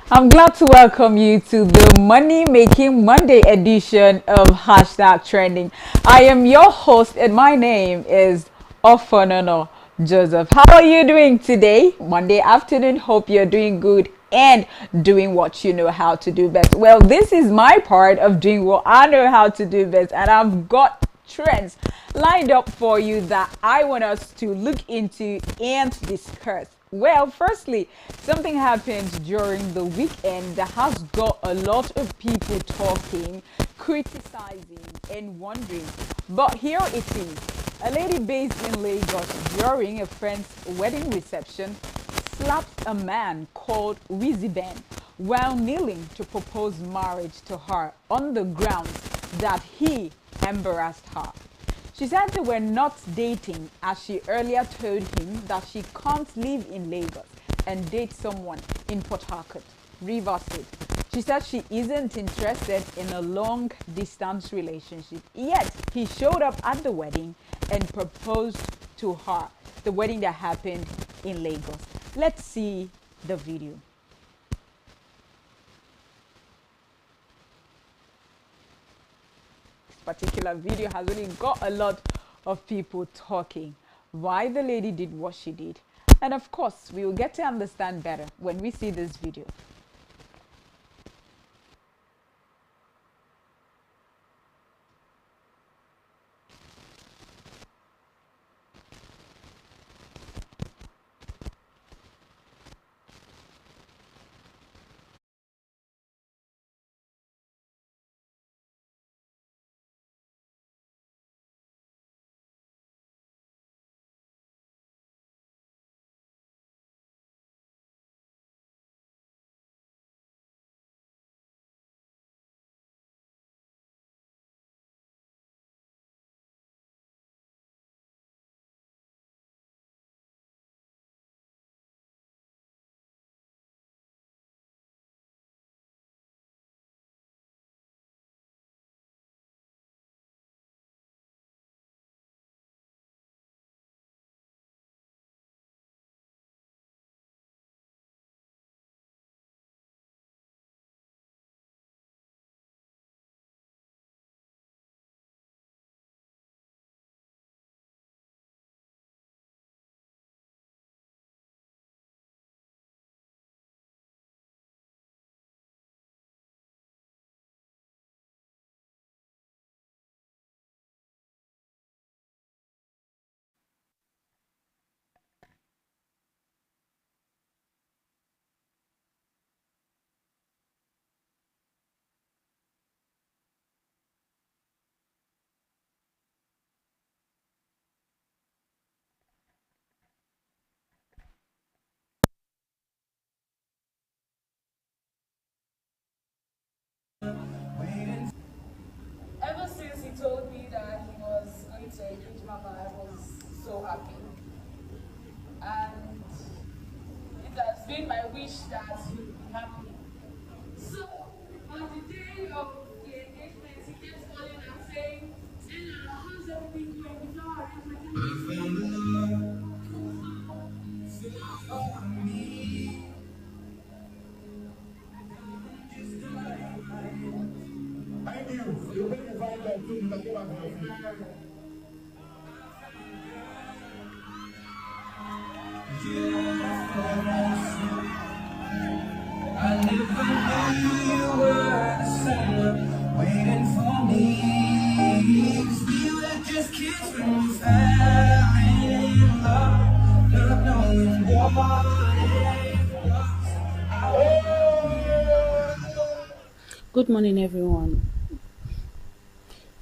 I'm glad to welcome you to the Money Making Monday edition of Hashtag Trending. I am your host, and my name is Ofonono Joseph. How are you doing today? Monday afternoon. Hope you're doing good and doing what you know how to do best. Well, this is my part of doing what I know how to do best, and I've got trends lined up for you that I want us to look into and discuss. Well, firstly, something happened during the weekend that has got a lot of people talking, criticizing, and wondering. But here it is. A lady based in Lagos during a friend's wedding reception slapped a man called Wizzy Ben while kneeling to propose marriage to her on the grounds that he embarrassed her. She said they were not dating as she earlier told him that she can't live in Lagos and date someone in Port Harcourt, Rivers State. She said she isn't interested in a long distance relationship. Yet he showed up at the wedding and proposed to her, the wedding that happened in Lagos. Let's see the video. Particular video has really got a lot of people talking why the lady did what she did, and of course we will get to understand better when we see this video. Ever since he told me that he was going to engage Mama, I was so happy. And it has been my wish that he would be happy. So, on the day of the engagement, he kept calling and saying, Ella, how's everything going? We've not arranged my Thank you. You make a find out too. You can I never knew you were someone waiting for me. 'Cause we were just kids when we fell in love, not knowing what it was. Good morning, everyone.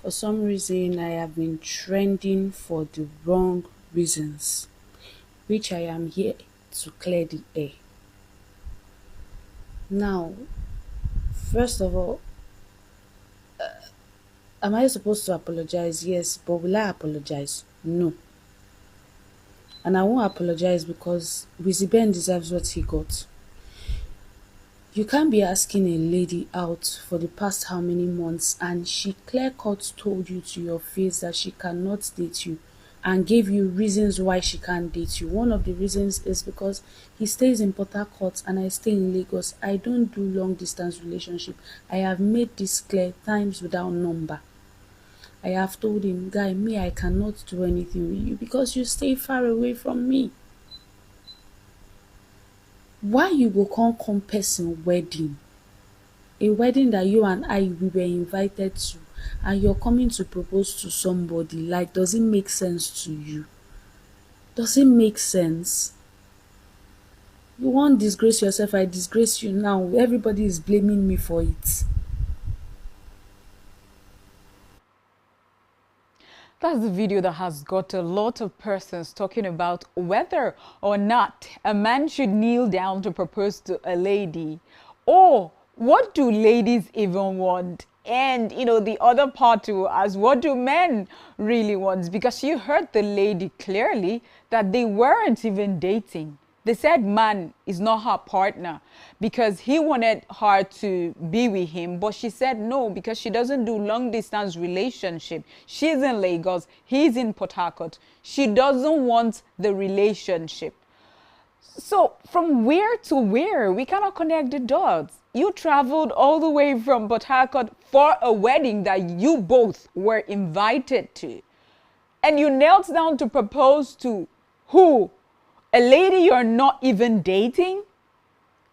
For some reason, I have been trending for the wrong reasons, which I am here to clear the air. Now, first of all, am I supposed to apologize? Yes, but will I apologize? No. And I won't apologize because Wizzy Ben deserves what he got. You can't be asking a lady out for the past how many months and she clear cut told you to your face that she cannot date you and gave you reasons why she can't date you. One of the reasons is because he stays in Port Harcourt and I stay in Lagos. I don't do long distance relationship. I have made this clear times without number. I have told him, guy, me, I cannot do anything with you because you stay far away from me. Why you go come person wedding? A wedding that you and I we were invited to, and you're coming to propose to somebody. Like, does it make sense to you? Does it make sense? You wan disgrace yourself, I disgrace you now. Everybody is blaming me for it. That's the video that has got a lot of persons talking about whether or not a man should kneel down to propose to a lady, or what do ladies even want? And the other part too, as what do men really want? Because you heard the lady clearly that they weren't even dating. They said man is not her partner because he wanted her to be with him, but she said no because she doesn't do long distance relationship. She's in Lagos, he's in Port Harcourt. She doesn't want the relationship. So from where to where? We cannot connect the dots. You traveled all the way from Port Harcourt for a wedding that you both were invited to. And you knelt down to propose to who? A lady you're not even dating?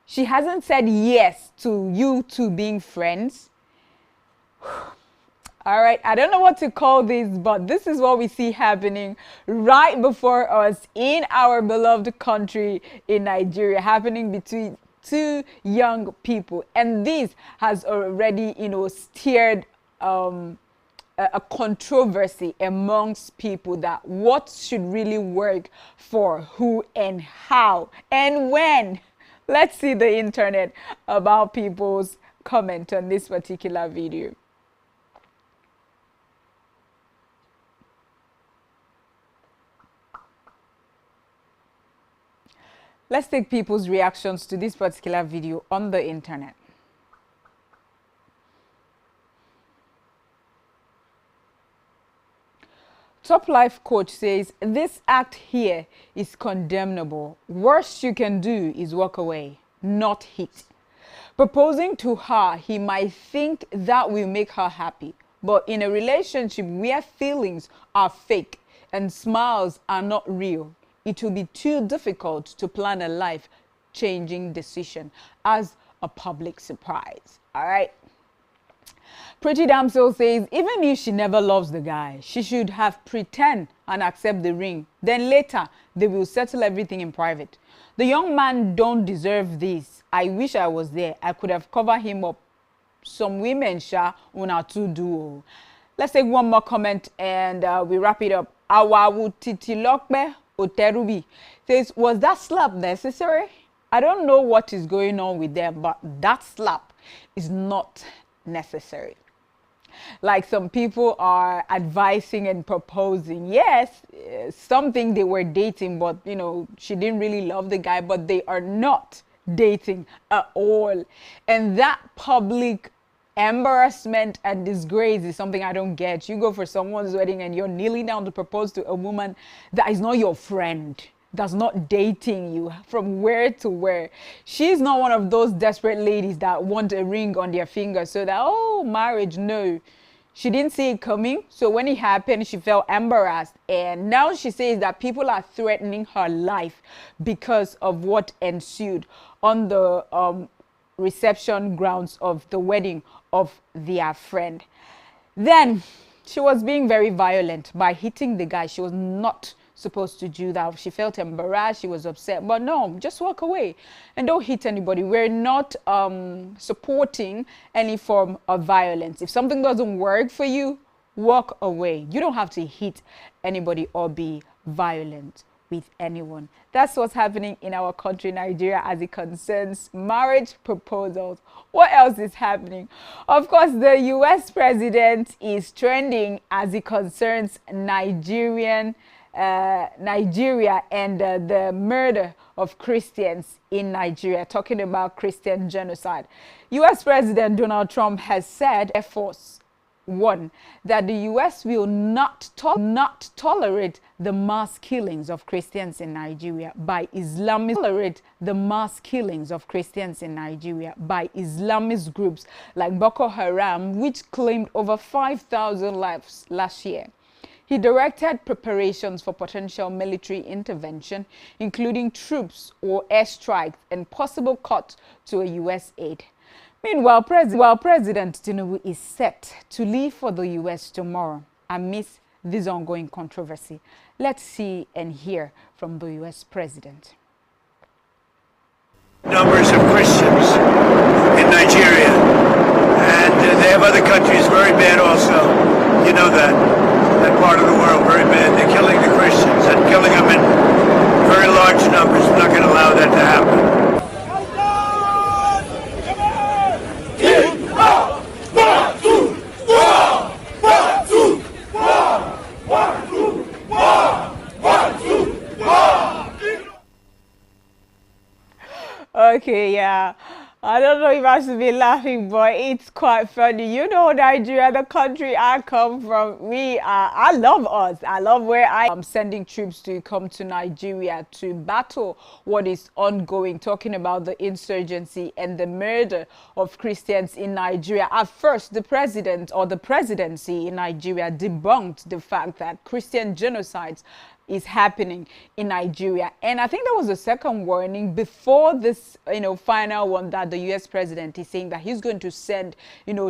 She hasn't said yes to you two being friends. All right, I don't know what to call this, but this is what we see happening right before us in our beloved country in Nigeria, happening between two young people. And this has already, steered a controversy amongst people, that what should really work for who and how and when. Let's see the internet about people's comment on this particular video. Let's take people's reactions to this particular video on the internet. Top Life Coach says, this act here is condemnable. Worst you can do is walk away, not hit. Proposing to her, he might think that will make her happy. But in a relationship where feelings are fake and smiles are not real, it will be too difficult to plan a life-changing decision as a public surprise. All right. Pretty Damsel says, even if she never loves the guy, she should have pretend and accept the ring. Then later, they will settle everything in private. The young man don't deserve this. I wish I was there. I could have covered him up. Some women, una too do. Let's take one more comment and we wrap it up. Awawu Titilokbe Oterubi says, was that slap necessary? I don't know what is going on with them, but that slap is not necessary. Like some people are advising and proposing. Yes, something they were dating, but she didn't really love the guy, but they are not dating at all. And that public embarrassment and disgrace is something I don't get. You go for someone's wedding and you're kneeling down to propose to a woman that is not your friend, that's not dating you. From where to where? She's not one of those desperate ladies that want a ring on their finger so that, oh, marriage. No, she didn't see it coming. So when it happened, she felt embarrassed. And now she says that people are threatening her life because of what ensued on the reception grounds of the wedding of their friend. Then she was being very violent by hitting the guy. She was not supposed to do that. She felt embarrassed, she was upset, but no, just walk away and don't hit anybody. We're not supporting any form of violence. If something doesn't work for you, walk away. You don't have to hit anybody or be violent with anyone. That's what's happening in our country, Nigeria, as it concerns marriage proposals. What else is happening? Of course, the US president is trending as it concerns Nigeria and the murder of Christians in Nigeria, talking about Christian genocide. US President Donald Trump has said Air Force one, that the U.S. will not tolerate the mass killings of Christians in Nigeria by Islamist groups like Boko Haram, which claimed over 5,000 lives last year. He directed preparations for potential military intervention, including troops or airstrikes and possible cut to a U.S. aid. Meanwhile, President Tinubu is set to leave for the U.S. tomorrow amidst this ongoing controversy. Let's see and hear from the U.S. President. Numbers of Christians in Nigeria, and they have other countries very bad also. You know that part of the world very bad. They're killing the Christians and killing them in very large numbers. We're not going to allow that to happen. Okay, yeah. I don't know if I should be laughing, but it's quite funny. You know, Nigeria, the country I come from, I love us. I love where I am sending troops to come to Nigeria to battle what is ongoing, talking about the insurgency and the murder of Christians in Nigeria. At first, the president or the presidency in Nigeria debunked the fact that Christian genocides is happening in Nigeria. And I think there was a second warning before this, final one, that the U.S. president is saying that he's going to send,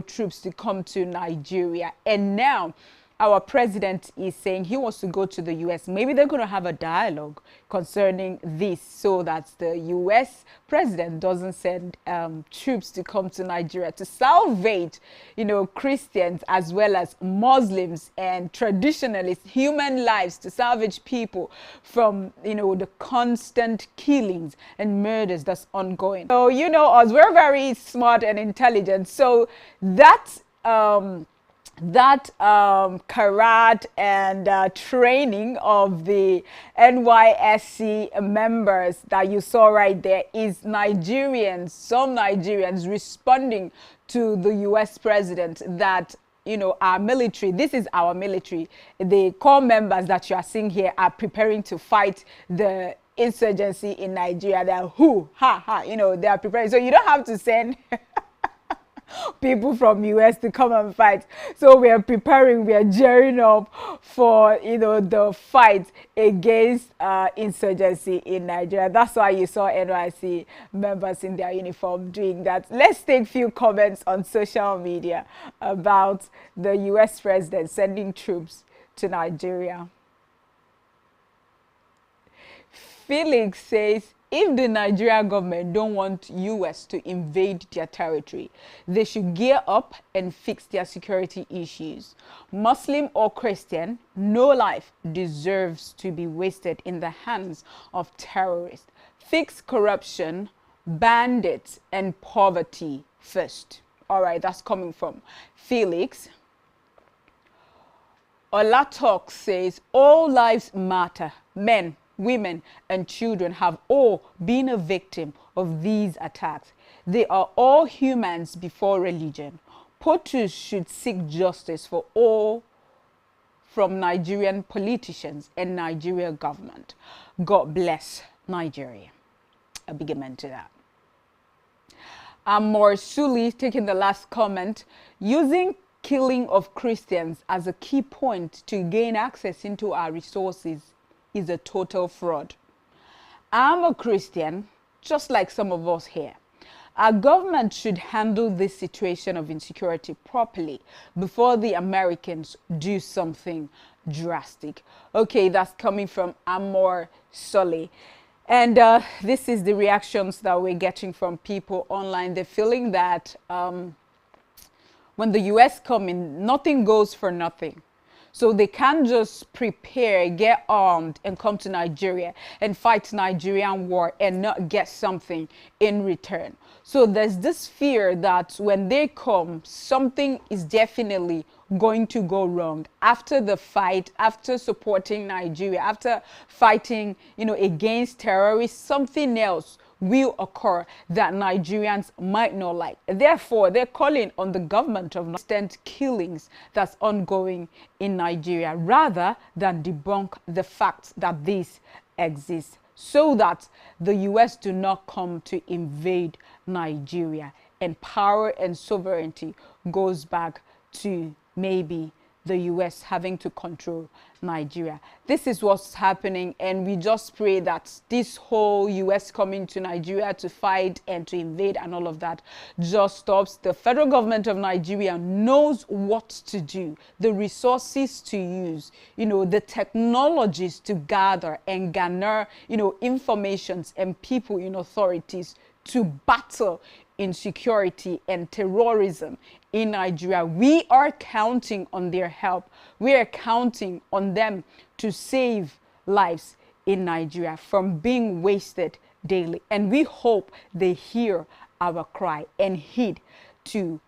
troops to come to Nigeria. And now our president is saying he wants to go to the U.S. Maybe they're going to have a dialogue concerning this so that the U.S. president doesn't send troops to come to Nigeria to salvage, Christians as well as Muslims and traditionalists, human lives, to salvage people from, the constant killings and murders that's ongoing. So, us, we're very smart and intelligent. So that karate and training of the NYSC members that you saw right there is some Nigerians responding to the U.S. president that, our military, this is our military. The core members that you are seeing here are preparing to fight the insurgency in Nigeria. They're they are preparing. So you don't have to send people from US to come and fight. So we are preparing, we are gearing up for the fight against insurgency in Nigeria. That's why you saw NYC members in their uniform doing that. Let's take a few comments on social media about the US president sending troops to Nigeria. Felix says, if the Nigerian government don't want US to invade their territory, they should gear up and fix their security issues. Muslim or Christian, no life deserves to be wasted in the hands of terrorists. Fix corruption, bandits, and poverty first. All right, that's coming from Felix. Olatok says, all lives matter. Men, women and children have all been a victim of these attacks. They are all humans before religion. POTUS should seek justice for all from Nigerian politicians and Nigerian government. God bless Nigeria. A big amen to that. Amor Suli taking the last comment, using killing of Christians as a key point to gain access into our resources is a total fraud. I'm a Christian, just like some of us here. Our government should handle this situation of insecurity properly before the Americans do something drastic. Okay, that's coming from Amor Soli. And this is the reactions that we're getting from people online. They're feeling that when the US come in, nothing goes for nothing. So they can't just prepare, get armed, and come to Nigeria and fight Nigerian war and not get something in return. So there's this fear that when they come, something is definitely going to go wrong. After the fight, after supporting Nigeria, after fighting, against terrorists, something else will occur that Nigerians might not like. Therefore, they're calling on the government of constant killings that's ongoing in Nigeria rather than debunk the fact that this exists, so that the US do not come to invade Nigeria and power and sovereignty goes back to maybe the US having to control Nigeria. This is what's happening, and we just pray that this whole US coming to Nigeria to fight and to invade and all of that just stops. The federal government of Nigeria knows what to do, the resources to use, the technologies to gather and garner, informations and people in authorities to battle insecurity and terrorism in Nigeria. We are counting on their help. We are counting on them to save lives in Nigeria from being wasted daily. And we hope they hear our cry and heed to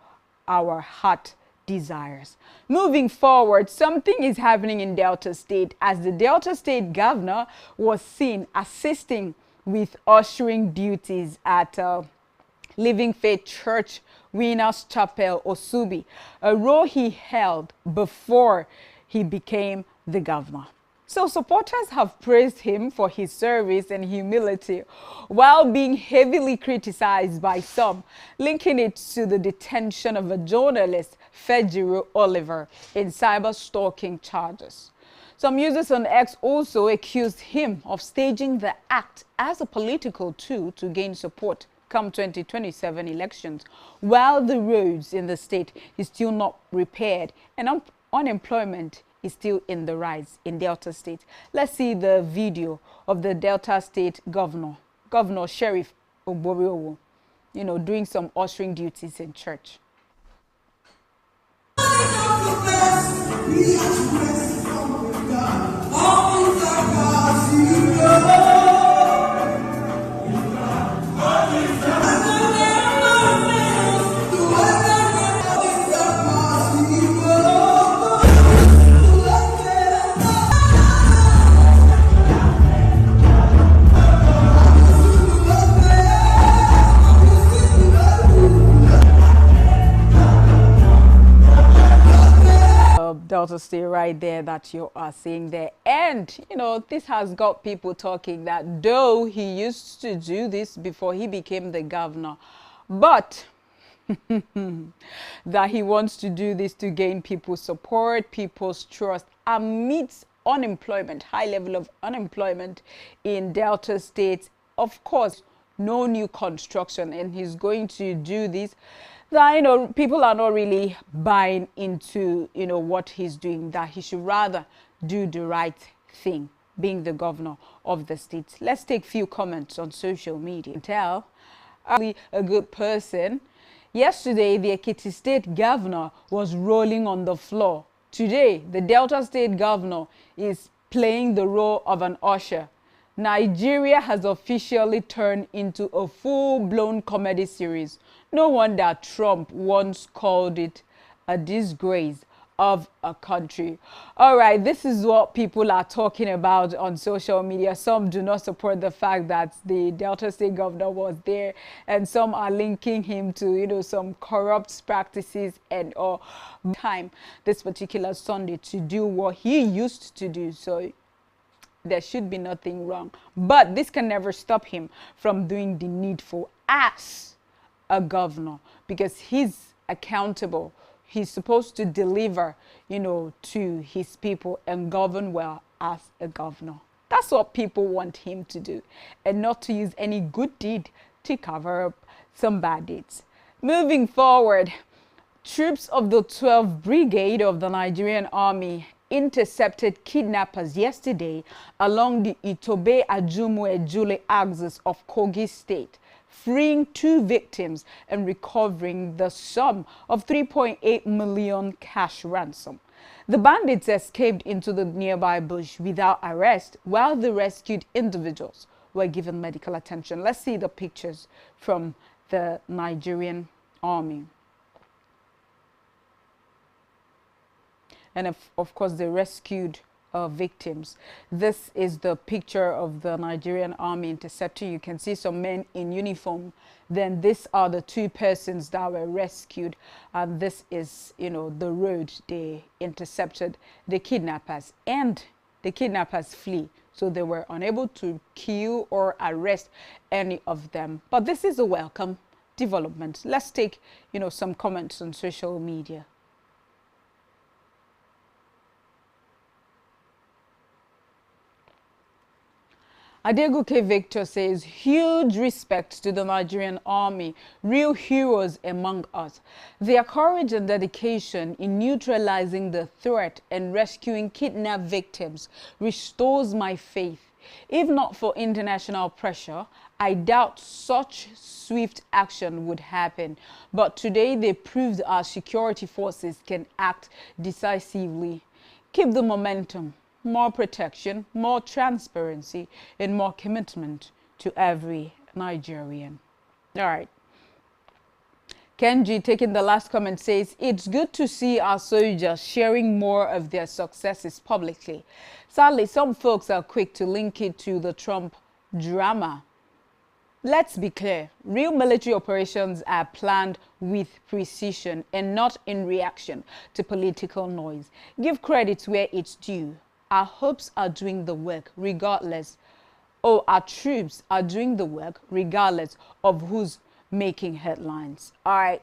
our heart desires. Moving forward, something is happening in Delta State, as the Delta State governor was seen assisting with ushering duties at Living Faith Church Winners Chapel, Osubi, a role he held before he became the governor. So supporters have praised him for his service and humility, while being heavily criticized by some, linking it to the detention of a journalist, Fejiro Oliver, in cyber stalking charges. Some users on X also accused him of staging the act as a political tool to gain support come 2027 elections, while the roads in the state is still not repaired and unemployment is still in the rise in Delta State. Let's see the video of the Delta State Governor Sheriff Oboriowo, doing some ushering duties in church. Delta State right there that you are seeing there. And this has got people talking that though he used to do this before he became the governor, but that he wants to do this to gain people's support, people's trust amidst unemployment, high level of unemployment in Delta State. Of course, no new construction, and he's going to do this. That people are not really buying into what he's doing, that he should rather do the right thing, being the governor of the state. Let's take few comments on social media. Tell a good person. Yesterday, the Ekiti State governor was rolling on the floor. Today, the Delta State governor is playing the role of an usher. Nigeria has officially turned into a full-blown comedy series. No wonder Trump once called it a disgrace of a country. All right, this is what people are talking about on social media. Some do not support the fact that the Delta State governor was there, and some are linking him to some corrupt practices and or time this particular Sunday to do what he used to do. So there should be nothing wrong, but this can never stop him from doing the needful as a governor, because he's accountable. He's supposed to deliver, to his people and govern well as a governor. That's what people want him to do, and not to use any good deed to cover up some bad deeds. Moving forward, troops of the 12th Brigade of the Nigerian Army intercepted kidnappers yesterday along the Itobe-Ajumu-Ejule axis of Kogi State, freeing 2 victims and recovering the sum of 3.8 million cash ransom. The bandits escaped into the nearby bush without arrest, while the rescued individuals were given medical attention. Let's see the pictures from the Nigerian Army. And of course, the rescued victims. This is the picture of the Nigerian army intercepting. You can see some men in uniform. Then these are the two persons that were rescued. And this is, you know, the road they intercepted the kidnappers. And the kidnappers flee. So they were unable to kill or arrest any of them. But this is a welcome development. Let's take, you know, some comments on social media. Adeguke Victor says, huge respect to the Nigerian army, real heroes among us. Their courage and dedication in neutralizing the threat and rescuing kidnapped victims restores my faith. If not for international pressure, I doubt such swift action would happen. But today they proved our security forces can act decisively. Keep the momentum. More protection, more transparency, and more commitment to every Nigerian. All right. Kenji, taking the last comment, says, it's good to see our soldiers sharing more of their successes publicly. Sadly, some folks are quick to link it to the Trump drama. Let's be clear, real military operations are planned with precision and not in reaction to political noise. Give credit where it's due. Our hopes are doing the work regardless, or our troops are doing the work regardless of who's making headlines. All right.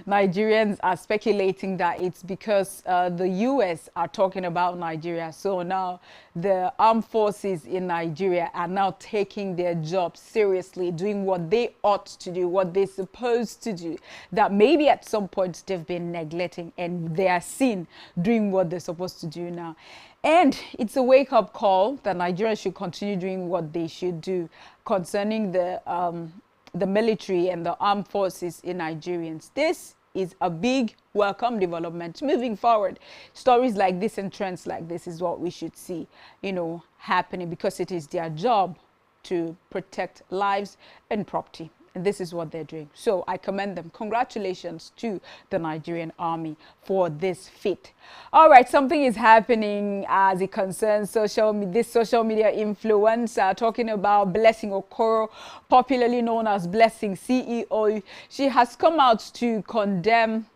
Nigerians are speculating that it's because the US are talking about Nigeria. So now the armed forces in Nigeria are now taking their job seriously, doing what they ought to do, what they're supposed to do, that maybe at some point they've been neglecting, and they are seen doing what they're supposed to do now. And it's a wake-up call that Nigerians should continue doing what they should do concerning the military and the armed forces in Nigerians. This is a big welcome development moving forward. Stories like this and trends like this is what we should see, you know, happening, because it is their job to protect lives and property. And this is what they're doing. So I commend them. Congratulations to the Nigerian army for this feat. All right, something is happening as it concerns this social media influencer, talking about Blessing Okoro, popularly known as Blessing CEO. She has come out to condemn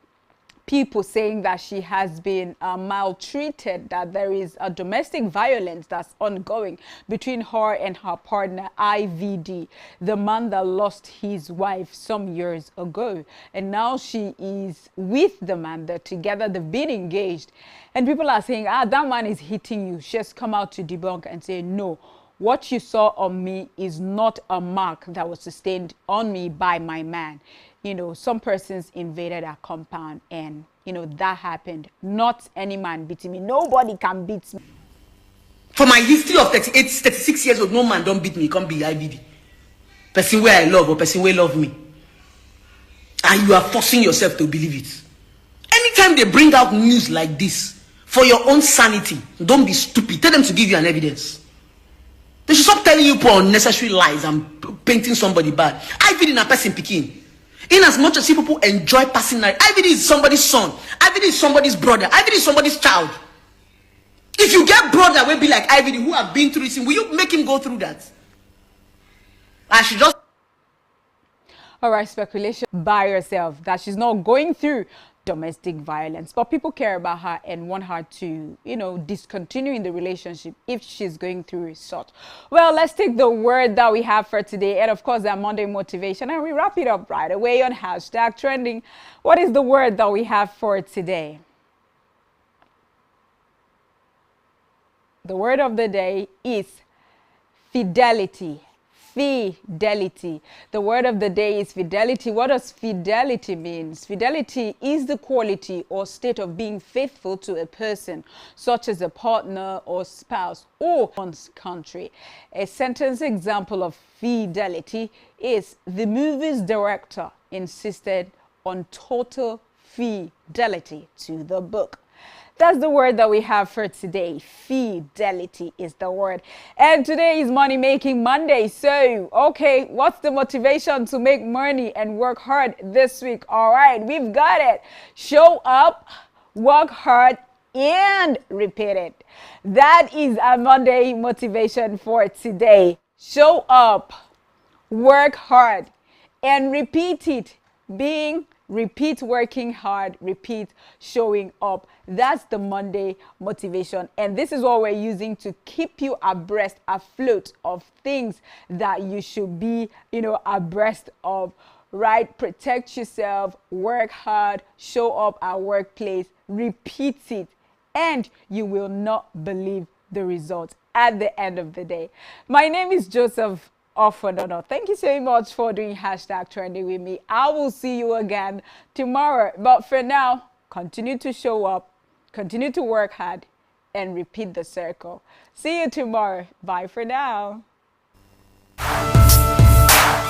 people, saying that she has been maltreated, that there is a domestic violence that's ongoing between her and her partner IVD, the man that lost his wife some years ago. And now she is with the man. They're together, they've been engaged. And people are saying, that man is hitting you. She has come out to debunk and say, no, what you saw on me is not a mark that was sustained on me by my man. You know, some persons invaded our compound, and, you know, that happened. Not any man beating me. Nobody can beat me. For my history of 36 years old, no man don't beat me. Can't be IBD. Person where I love or person where love me. And you are forcing yourself to believe it. Anytime they bring out news like this, for your own sanity, don't be stupid. Tell them to give you an evidence. They should stop telling you unnecessary lies and painting somebody bad. IBD in a person picking. In as much as people enjoy passing night, IVD is somebody's son, IVD is somebody's brother, IVD is somebody's child. If you get brother will be like IVD who have been through this, will you make him go through that? I should just... All right, speculation by yourself that she's not going through domestic violence, but people care about her and want her to, you know, discontinue in the relationship if she's going through a sort. Well, let's take the word that we have for today, and of course our Monday motivation, and we wrap it up right away on hashtag trending. What is the word that we have for today? The word of the day is fidelity. Fidelity. The word of the day is fidelity. What does fidelity mean? Fidelity is the quality or state of being faithful to a person, such as a partner or spouse or one's country. A sentence example of fidelity is the movie's director insisted on total fidelity to the book. That's the word that we have for today. Fidelity is the word. And today is Money Making Monday. So, okay, what's the motivation to make money and work hard this week? All right, we've got it. Show up, work hard, and repeat it. That is our Monday motivation for today. Show up, work hard, and repeat it. Repeat working hard, repeat showing up. That's the Monday motivation. And this is what we're using to keep you abreast, afloat of things that you should be, abreast of, right? Protect yourself, work hard, show up at workplace, repeat it, and you will not believe the results at the end of the day. My name is Joseph Ofonono. Thank you so much for doing hashtag trending with me. I will see you again tomorrow. But for now, continue to show up, continue to work hard, and repeat the circle. See you tomorrow. Bye for now.